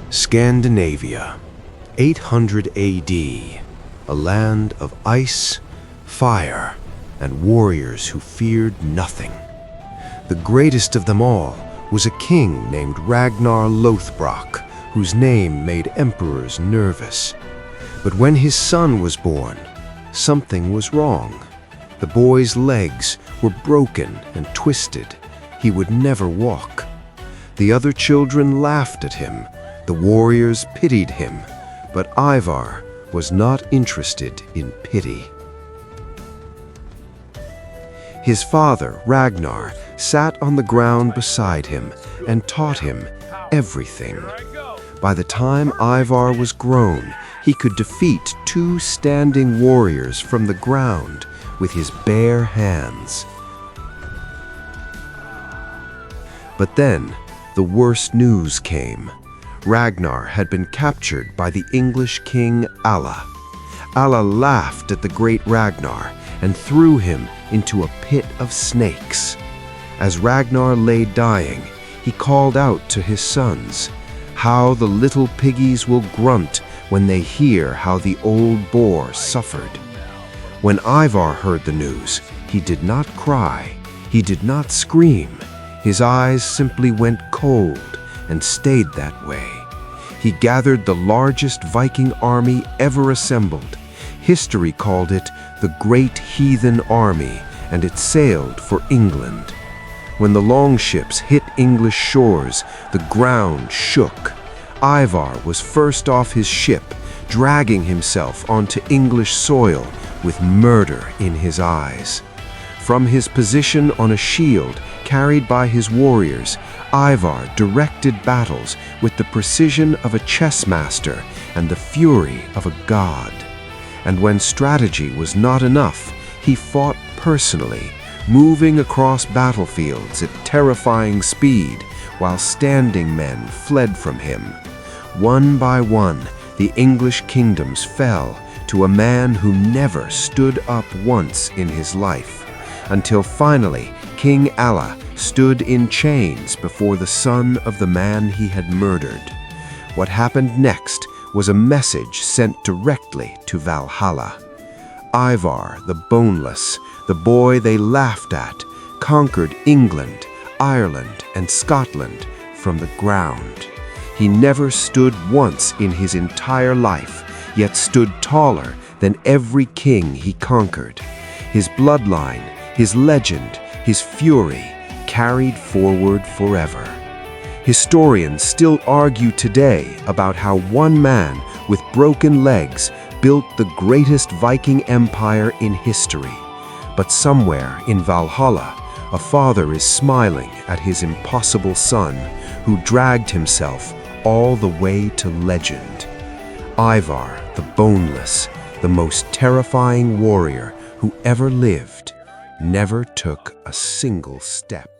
Scandinavia, 800 AD, a land of ice, fire, and warriors who feared nothing. The greatest of them all was a king named Ragnar Lothbrok, whose name made emperors nervous. But when his son was born, something was wrong. The boy's legs were broken and twisted. He would never walk. The other children laughed at him. The warriors pitied him. But Ivar was not interested in pity. His father, Ragnar, sat on the ground beside him and taught him everything. By the time Ivar was grown, he could defeat 2 standing warriors from the ground with his bare hands. But then, the worst news came. Ragnar had been captured by the English King Aella. Aella laughed at the great Ragnar and threw him into a pit of snakes. As Ragnar lay dying, he called out to his sons, "How the little piggies will grunt when they hear how the old boar suffered." When Ivar heard the news, he did not cry, he did not scream. His eyes simply went cold and stayed that way. He gathered the largest Viking army ever assembled. History called it the Great Heathen Army, and it sailed for England. When the longships hit English shores, the ground shook. Ivar was first off his ship, dragging himself onto English soil with murder in his eyes. From his position on a shield carried by his warriors, Ivar directed battles with the precision of a chess master and the fury of a god. And when strategy was not enough, he fought personally, moving across battlefields at terrifying speed while standing men fled from him. One by one, the English kingdoms fell to a man who never stood up once in his life, until finally King Aella stood in chains before the son of the man he had murdered. What happened next was a message sent directly to Valhalla. Ivar the Boneless, the boy they laughed at, conquered England, Ireland, and Scotland from the ground. He never stood once in his entire life, yet stood taller than every king he conquered. His bloodline, his legend, his fury carried forward forever. Historians still argue today about how one man with broken legs built the greatest Viking empire in history. But somewhere in Valhalla, a father is smiling at his impossible son, who dragged himself all the way to legend. Ivar the Boneless, the most terrifying warrior who ever lived, never took a single step.